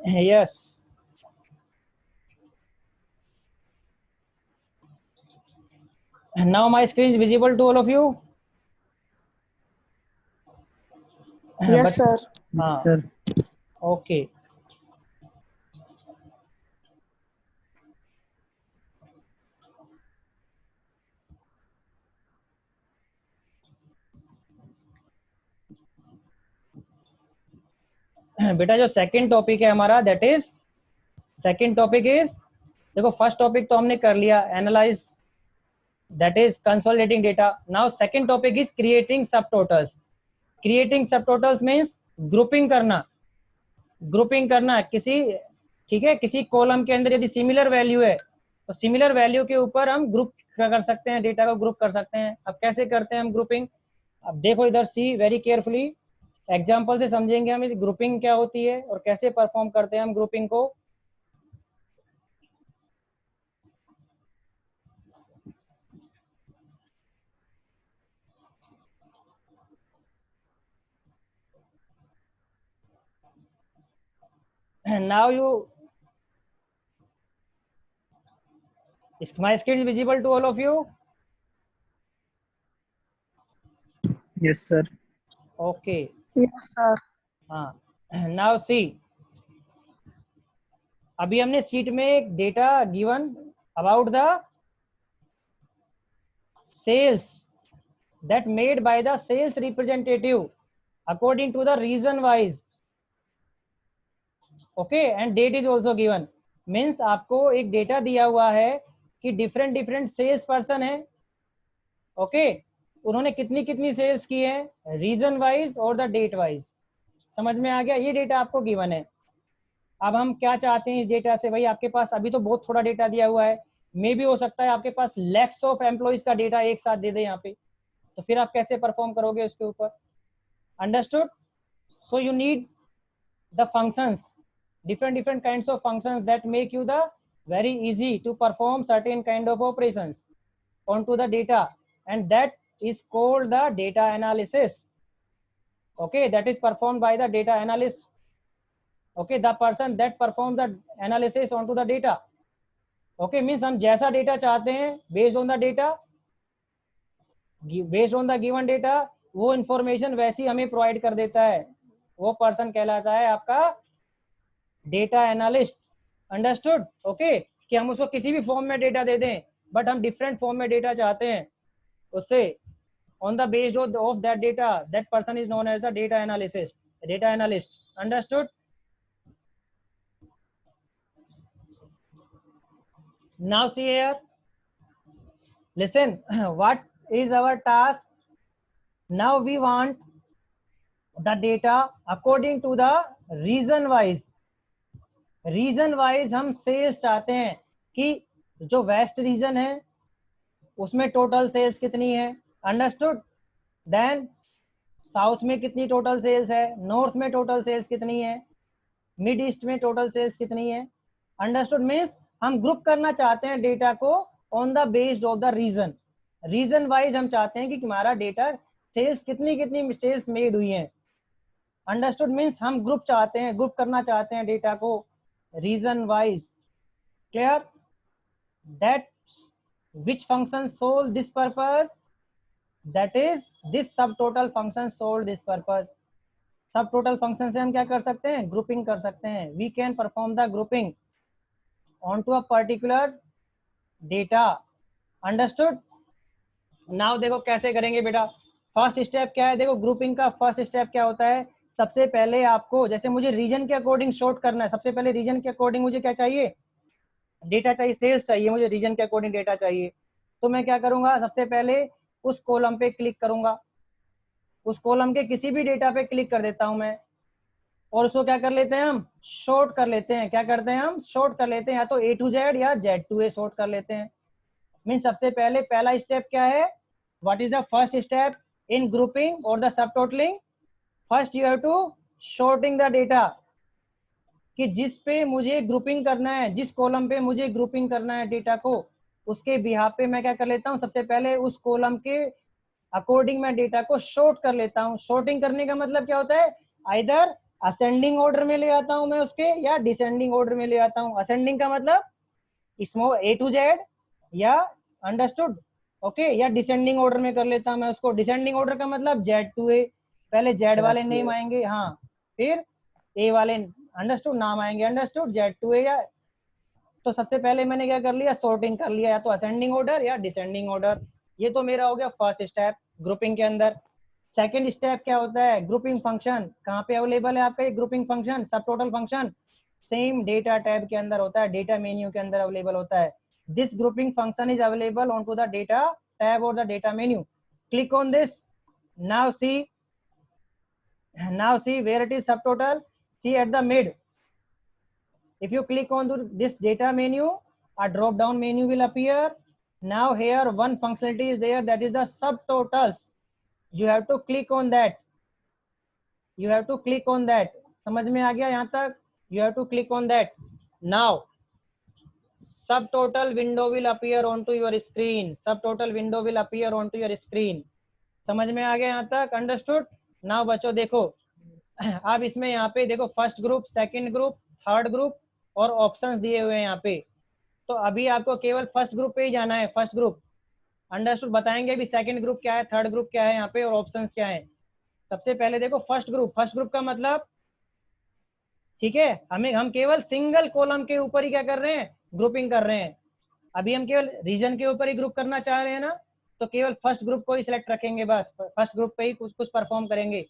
Yes. And now my screen is visible to all of you. Yes, But sir. Yes, sir. okay. बेटा जो second topic है हमारा, that is second topic is, देखो first topic तो हमने कर लिया, analyse, that is consolidating data. Now second topic is creating सब टोटल्स. क्रिएटिंग सब टोटल्स मीन्स ग्रुपिंग करना. ग्रुपिंग करना किसी, ठीक है, किसी कॉलम के अंदर यदि सिमिलर वैल्यू है तो सिमिलर वैल्यू के ऊपर हम ग्रुप कर सकते हैं, डेटा को ग्रुप कर सकते हैं. अब कैसे करते हैं हम ग्रुपिंग? अब देखो इधर, सी वेरी केयरफुली, एग्जाम्पल से समझेंगे हम इस ग्रुपिंग क्या होती है और कैसे परफॉर्म करते हैं हम ग्रुपिंग को. Now you, my screen is visible to all of you? Yes, sir. Okay. Yes, sir. हाँ, नाउ सी, अभी हमने सीट में एक data given about the sales that made by the sales representative according to the region wise. Okay, and date is also given. means आपको एक data दिया हुआ है कि डिफरेंट डिफरेंट सेल्स पर्सन है. ओके, उन्होंने कितनी कितनी सेल्स की है, रीजन वाइज और द डेट वाइज. समझ में आ गया? ये डेटा आपको गिवन है. अब हम क्या चाहते हैं इस डेटा से? भाई आपके पास अभी तो बहुत थोड़ा डेटा दिया हुआ है, मे भी हो सकता है आपके पास लैक्स ऑफ एम्प्लॉइज का डेटा एक साथ दे दे यहाँ पे, तो फिर आप कैसे परफॉर्म करोगे उसके ऊपर? Understood? So you need the functions, different kinds of functions that make you the very easy to perform certain kind of operations onto the data, and that is called the data analysis. Okay, that is performed by the data analyst. Okay, the person that performs the analysis onto the data. Okay, means हम जैसा data चाहते हैं based on the data, based on the given data, वो information वैसी हमें provide कर देता है. वो पर्सन कहलाता है आपका डेटा एनालिस्ट. अंडरस्टूड? ओके, कि हम उसको किसी भी फॉर्म में डेटा दे दें, बट हम डिफरेंट फॉर्म में डेटा चाहते हैं उससे, on the based of that data, that person is known as the data analyst, data analyst. Understood? Now see here, listen, what is our task? Now we want the data according to the region wise. Region wise हम sales चाहते हैं कि जो west region है उसमें total sales कितनी है. Understood? Then south में कितनी टोटल सेल्स है, नॉर्थ में टोटल सेल्स कितनी है, मिड ईस्ट में टोटल सेल्स कितनी है. अंडरस्टूड? मीन्स हम ग्रुप करना चाहते हैं डेटा को on the based of the region. Region wise हम चाहते हैं कि हमारा डेटा सेल्स कितनी कितनी सेल्स मेड हुई है. अंडरस्टूड? मीन्स हम ग्रुप चाहते हैं, ग्रुप करना चाहते हैं डेटा को region wise. Clear? That which function solve this purpose? That is this subtotal function solve this purpose. subtotal function से हम क्या कर सकते हैं? ग्रुपिंग कर सकते हैं. we can perform the grouping onto a particular data. understood? now देखो कैसे करेंगे बेटा. फर्स्ट स्टेप क्या है? देखो ग्रुपिंग का फर्स्ट स्टेप क्या होता है? सबसे पहले आपको, जैसे मुझे रीजन के अकॉर्डिंग शॉर्ट करना है, सबसे पहले रीजन के अकॉर्डिंग मुझे क्या चाहिए? डेटा चाहिए, सेल्स चाहिए, मुझे रीजन के अकॉर्डिंग डेटा चाहिए. तो मैं क्या करूंगा? सबसे पहले उस कॉलम पे क्लिक करूंगा, उस कॉलम के किसी भी डेटा पे क्लिक कर देता हूं मैं, और उसको क्या कर लेते हैं हम? शॉर्ट कर लेते हैं. क्या करते हैं हम? शॉर्ट कर लेते हैं, या तो A to Z या Z to A शॉर्ट कर लेते हैं. मीन सबसे पहले पहला स्टेप क्या है? What is the first step in grouping और the subtotalling? First you have to sorting the data, कि जिस पे मुझे ग्रुपिंग करना है, जिस कॉलम पे मुझे ग्रुपिंग करना है डेटा को, उसके बिहाफ पे मैं क्या कर लेता हूँ? सबसे पहले उस कॉलम के अकॉर्डिंग मैं डेटा को शॉर्ट कर लेता हूँ. शॉर्टिंग करने का मतलब क्या होता है? आइदर असेंडिंग ऑर्डर में ले आता हूं मैं उसके या डिसेंडिंग ऑर्डर में ले आता हूं? असेंडिंग का मतलब स्मॉल A to Z या अंडरस्टूड ओके, या डिसेंडिंग ऑर्डर में कर लेता हूं मैं उसको। डिसेंडिंग ऑर्डर का मतलब Z to A, पहले Z वाले नेम आएंगे, हाँ, फिर A वाले अंडरस्टूड नाम आएंगे, अंडरस्टूड, Z to A। या तो सबसे पहले मैंने क्या कर लिया, सॉर्टिंग कर लिया, या तो असेंडिंग ऑर्डर या डिसेंडिंग ऑर्डर। ये तो मेरा हो गया फर्स्ट स्टेप ग्रुपिंग के अंदर। सेकंड स्टेप क्या होता है, ग्रुपिंग फंक्शन। कहाँ पे अवेलेबल है आपका ये ग्रुपिंग फंक्शन, सब total function? Same data tab के अंदर होता है, डेटा मेन्यू के अंदर अवेलेबल होता है। This grouping function is available on to the data tab और the data menu. Click on this, now see where it is subtotal. See at the mid, if you click on this data menu, a drop down menu will appear. Now here one functionality is there, that is the subtotals. You have to click on that, you have to click on that. समझ में आ गया यहाँ तक? You have to click on that. Now subtotal window will appear onto your screen, subtotal window will appear onto your screen. समझ में आ गया यहाँ तक? अंडरस्टूड? नाउ बच्चों देखो, अब इसमें यहाँ पे देखो first group, second group, third group और ऑप्शंस दिए हुए हैं यहाँ पे। तो अभी आपको केवल फर्स्ट ग्रुप पे ही जाना है, फर्स्ट ग्रुप, अंडरस्टूड? बताएंगे अभी सेकंड ग्रुप क्या है, थर्ड ग्रुप क्या है यहाँ पे और ऑप्शंस क्या है। सबसे पहले देखो फर्स्ट ग्रुप, फर्स्ट ग्रुप का मतलब, ठीक है, हम केवल सिंगल कॉलम के ऊपर ही क्या कर रहे हैं, ग्रुपिंग कर रहे हैं। अभी हम केवल रीजन के ऊपर ही ग्रुप करना चाह रहे हैं ना, तो केवल फर्स्ट ग्रुप को ही सिलेक्ट रखेंगे, बस फर्स्ट ग्रुप पे ही कुछ परफॉर्म करेंगे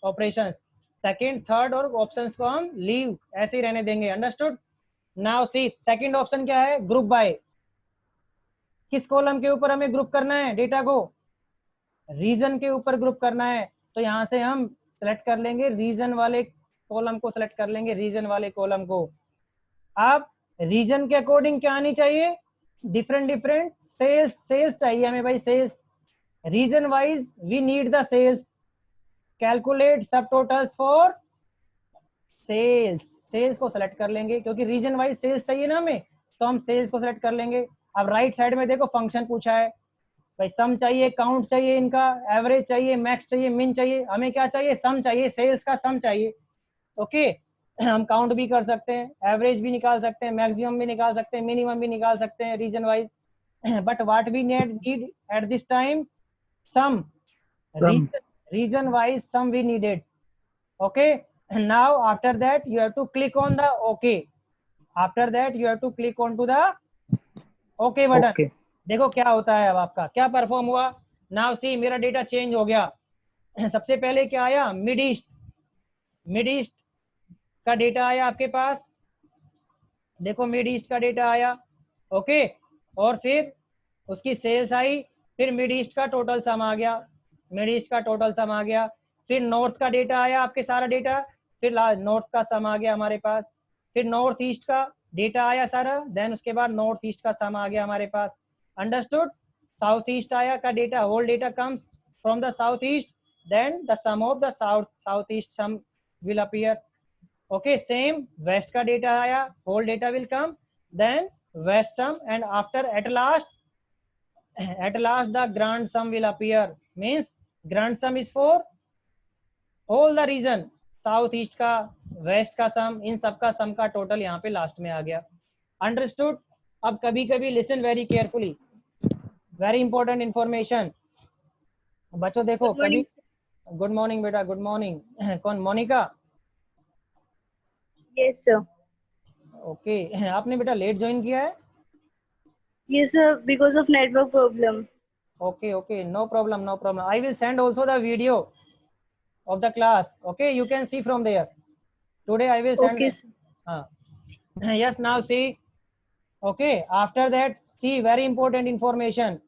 ऑपरेशंस। सेकंड, थर्ड और ऑप्शंस को हम लीव ऐसे ही रहने देंगे, अंडरस्टूड? नाउ सी सेकंड ऑप्शन क्या है, ग्रुप बाय। किस कॉलम के ऊपर हमें ग्रुप करना है डेटा को, रीजन के ऊपर ग्रुप करना है। तो यहाँ से हम सेलेक्ट कर लेंगे रीजन वाले कॉलम को, सेलेक्ट कर लेंगे रीजन वाले कॉलम को। अब रीजन के अकॉर्डिंग क्या आनी चाहिए, डिफरेंट सेल्स चाहिए हमें भाई, sales. Region wise we need the sales, calculate subtotals for sales को सेलेक्ट कर लेंगे, क्योंकि रीजन वाइज सेल्स चाहिए ना हमें, तो हम सेल्स को सेलेक्ट कर लेंगे। अब राइट साइड में देखो फंक्शन पूछा है भाई, सम चाहिए, काउंट चाहिए, इनका एवरेज चाहिए, मैक्स चाहिए, मिन चाहिए। हमें क्या चाहिए, सम चाहिए, सेल्स का सम चाहिए। ओके, हम काउंट भी कर सकते हैं, एवरेज भी निकाल सकते हैं, मैक्सिमम भी निकाल सकते हैं, मिनिमम भी निकाल सकते हैं region wise. But what we need at this time, sum, region wise sum we needed. Okay, now after that you have to click on the OK, after that you have to click on to the OK button. Okay. देखो क्या होता है, अब आपका क्या perform हुआ। Now see मेरा data change हो गया। सबसे पहले क्या आया, मिड ईस्ट का डेटा आया आपके पास, देखो मिड ईस्ट का डेटा आया। ओके, और फिर उसकी सेल्स आई, फिर मिड ईस्ट का टोटल सम आ गया, मिड ईस्ट का टोटल सम आ गया। फिर नॉर्थ का डेटा आया, आपके सारा डेटा, फिर नॉर्थ का सम आ गया हमारे पास। फिर नॉर्थ ईस्ट का डेटा आया सारा, देन उसके बाद नॉर्थ ईस्ट का सम आ गया हमारे पास, अंडरस्टूड? साउथ ईस्ट आया का data, whole data comes from the south east, then the sum of the south east sum will appear. Okay, same west का डेटा आया, whole data will come, then west sum, and after at last the grand sum will appear, means grand sum is for all the region, south east का, waste का सम, इन सब का सम का total यहाँ पे last में आ गया, अंडरस्टूड? अब कभी कभी listen very carefully, very important information बच्चों। देखो कभी, गुड मॉर्निंग बेटा, गुड मॉर्निंग। कौन, मोनिका? Yes, sir. ओके, आपने बेटा लेट ज्वाइन किया है? Yes, sir. Because of network problem. Okay, no problem. I will send also the video of the class. Okay, you can see from there. Today I will send. Okay, sir. Yes, now see. Okay, after that see very important information.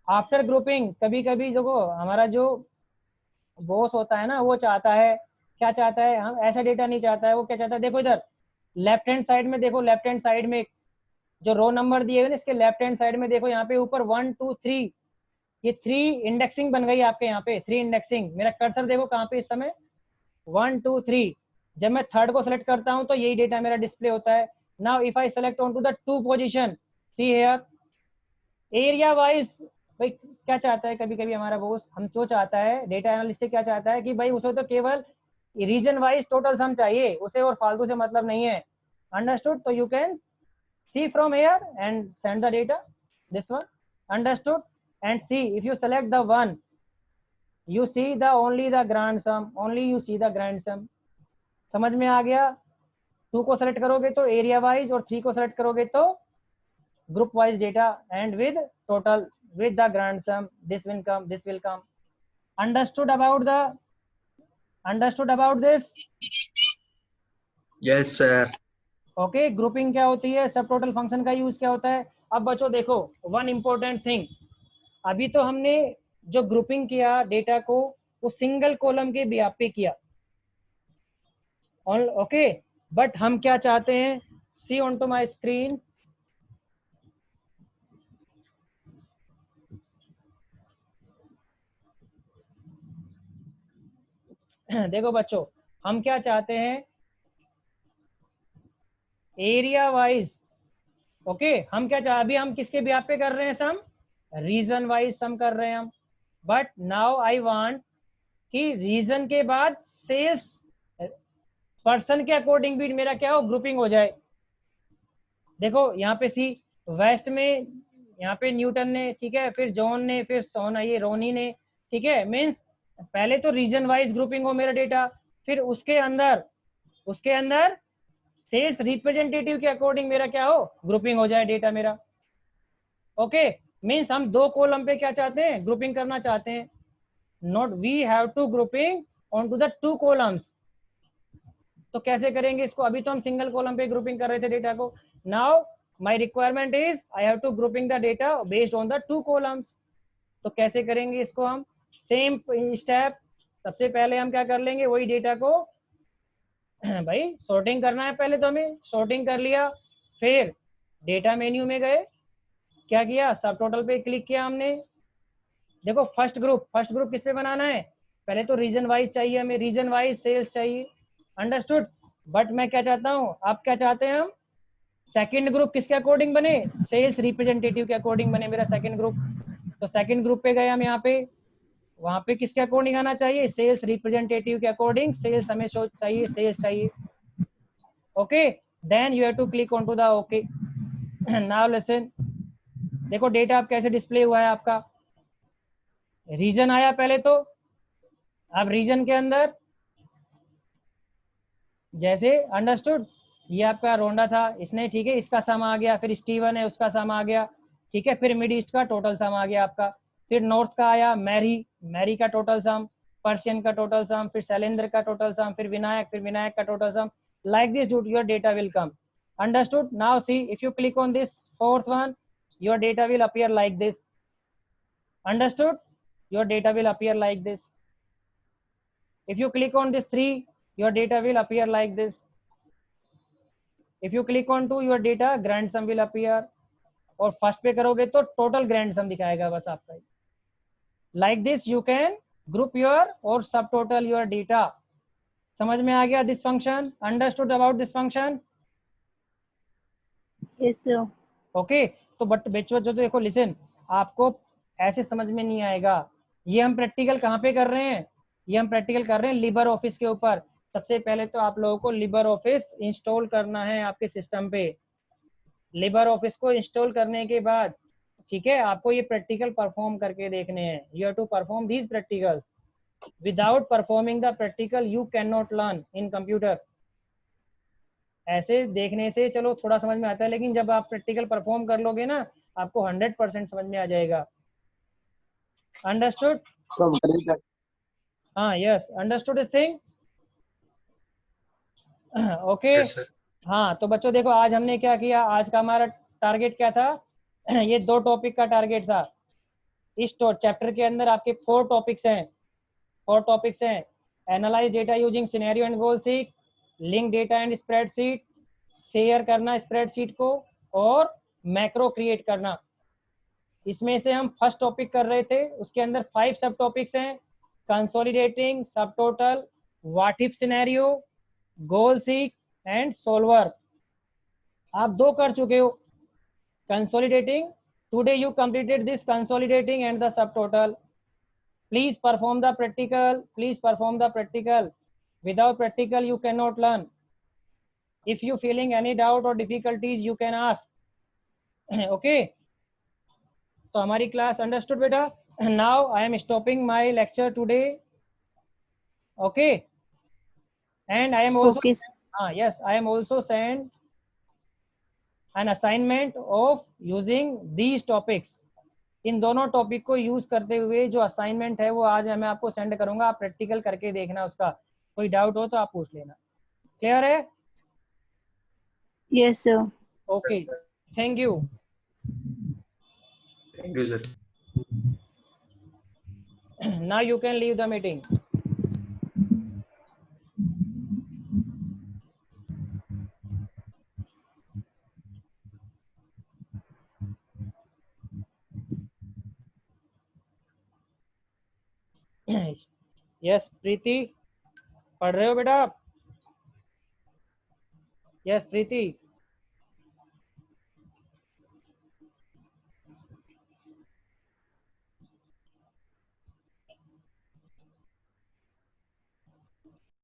After grouping, कभी कभी देखो हमारा जो boss होता है ना, वो चाहता है, क्या चाहता है, हम ऐसा डेटा नहीं चाहता है, वो क्या चाहता है, देखो इधर लेफ्ट हैंड साइड में, देखो लेफ्ट हैंड साइड में जो रो नंबर दिए हुए ना, इसके लेफ्ट हैंड साइड में देखो, यहाँ पे ऊपर 1 2 3, ये 3 इंडेक्सिंग बन गई आपके यहाँ पे, 3 इंडेक्सिंग। मेरा कर्सर देखो कहाँ पे इस समय, 1 2 3। जब मैं थर्ड को सेलेक्ट करता हूँ तो यही डेटा मेरा डिस्प्ले होता है। Now if I select on to the 2 पोजिशन, सी हियर, एरिया वाइज, भाई क्या चाहता है कभी कभी हमारा बॉस, हम जो चाहता है डेटा एनालिस्ट क्या चाहता है कि भाई उसे तो केवल रीजन वाइज टोटल सम चाहिए उसे, और फालतू से मतलब नहीं है। अंडरस्टूड? तो you can see from here and send the data, this one. Understood? And see if you select the one, you see the only the grand sum, only you see the grand sum। समझ में आ गया? 2 को select करोगे तो area wise, और 3 को select करोगे तो group wise data, and with total with the grand sum, this will come, this will come। understood about this? Yes, sir. Okay, grouping क्या होती है, सब टोटल फंक्शन का यूज क्या होता है। अब बच्चों देखो, वन इंपॉर्टेंट थिंग, अभी तो हमने जो ग्रुपिंग किया डेटा को, वो सिंगल कॉलम के बिहाफ पे किया, ओके। बट हम क्या चाहते हैं, सी ऑन टू माई स्क्रीन, देखो बच्चों, हम क्या चाहते हैं, एरिया वाइज, ओके। हम क्या चाह, अभी हम किसके बिहाफ पे कर रहे हैं सम, रीजन वाइज सम कर रहे हैं हम। बट नाउ आई वांट कि रीजन के बाद सेल्स पर्सन के अकॉर्डिंग भी मेरा क्या हो, ग्रुपिंग हो जाए। देखो यहाँ पे सी, वेस्ट में यहाँ पे न्यूटन ने, ठीक है, फिर जॉन ने, फिर सोना, ये रोनी ने, ठीक है। मीन्स पहले तो रीजन वाइज ग्रुपिंग हो मेरा डेटा, फिर उसके अंदर सेल्स रिप्रेजेंटेटिव के अकॉर्डिंग मेरा क्या हो, ग्रुपिंग हो जाए डेटा मेरा, ओके। मीन्स हम 2 कॉलम पे क्या चाहते हैं, ग्रुपिंग करना चाहते हैं। Not we have to grouping on to the 2 columns. तो कैसे करेंगे इसको, अभी तो हम सिंगल कॉलम पे ग्रुपिंग कर रहे थे डेटा को। Now my requirement is I have to grouping the data based on the 2 columns. तो कैसे करेंगे इसको हम, सेम स्टेप। सबसे पहले हम क्या कर लेंगे, वही डेटा को भाई सॉर्टिंग करना है, पहले तो हमें सॉर्टिंग कर लिया, फिर डेटा मेन्यू में गए, क्या किया, सब टोटल पे क्लिक किया हमने। देखो फर्स्ट ग्रुप किस पे बनाना है, पहले तो रीजन वाइज चाहिए हमें, रीजन वाइज सेल्स चाहिए, अंडरस्टूड। बट मैं क्या चाहता हूँ, आप क्या चाहते हैं, हम सेकंड ग्रुप किसके अकॉर्डिंग बने, सेल्स रिप्रेजेंटेटिव के अकॉर्डिंग बने मेरा सेकंड ग्रुप। तो सेकंड ग्रुप पे गए हम, यहाँ पे, वहां पे किसके अकॉर्डिंग आना चाहिए, सेल्स रिप्रेजेंटेटिव के अकॉर्डिंग, सेल्स हमें चाहिए, सेल्स चाहिए, okay. Then you have to click on to the okay. Now listen, देखो डेटा अब कैसे डिस्प्ले हुआ है आपका, रीजन आया पहले तो, अब रीजन के अंदर जैसे, अंडरस्टूड, ये आपका रोंडा था, इसने, ठीक है, इसका सम आ गया, फिर स्टीवन है उसका सम आ गया, ठीक है, फिर मिड ईस्ट का टोटल सम आ गया आपका, फिर नॉर्थ का आया मैरी का टोटल सम, पर्शियन का टोटल सम, फिर शैलेंद्र का टोटल सम, फिर विनायक का total sum, like this your data will come, understood। now see, if you click on this fourth one, your data will appear like this, understood, your data will appear like this। if you click on this 3, your data will appear like this। if you click on 2, your data grand sum will appear, और first पे करोगे तो total grand सम दिखाएगा बस आपका। Like this you can group your और सब total your data. समझ में आ गया this function, understood about this function? Yes, sir. Okay. तो बट बच्चों जो देखो, लिसन, आपको ऐसे समझ में नहीं आएगा। ये हम प्रैक्टिकल कहाँ पे कर रहे हैं, ये हम प्रैक्टिकल कर रहे हैं लिबर ऑफिस के ऊपर। सबसे पहले तो आप लोगों को लिबर ऑफिस इंस्टॉल करना है आपके सिस्टम पे। लिबर ऑफिस को इंस्टॉल करने के बाद, ठीक है, आपको ये प्रैक्टिकल परफॉर्म करके देखने हैं। You have to perform these practicals. Without performing the practical you can not learn in computer. ऐसे देखने से चलो थोड़ा समझ में आता है, लेकिन जब आप प्रैक्टिकल परफॉर्म कर लोगे ना, आपको 100% समझ में आ जाएगा। अंडरस्टूड? हाँ, yes, understood this thing, okay. Yes, sir. हाँ, तो बच्चों देखो, आज हमने क्या किया, आज का हमारा टारगेट क्या था, ये 2 टॉपिक का टारगेट था। इस चैप्टर के अंदर आपके 4 टॉपिक्स हैं। Analyse data using scenario and goal seek, link data and spreadsheet, share करना स्प्रेडशीट को, और मैक्रो क्रिएट करना। इसमें से हम फर्स्ट टॉपिक कर रहे थे, उसके अंदर 5 सब टॉपिक्स हैं, कंसोलिडेटिंग, सब total, what if scenario, goal seek and solver. आप 2 कर चुके हो। Consolidating, today you completed this consolidating and the sub total. Please perform the practical, Without practical, you cannot learn. If you feeling any doubt or difficulties, you can ask. Okay. तो हमारी class understood बेटा. Now I am stopping my lecture today. Okay. And I am also Okay, sir. yes, I am also send an assignment of using these topics. इन दोनों topic को use करते हुए जो assignment है वो आज मैं आपको सेंड करूंगा. आप प्रैक्टिकल करके देखना. उसका कोई डाउट हो तो आप पूछ लेना. क्लियर है? Yes, sir. Okay. Thank you. Thank you, sir. Now you can leave the meeting. Yes Preeti, पढ़ रहे हो बेटा आप? यस प्रीति.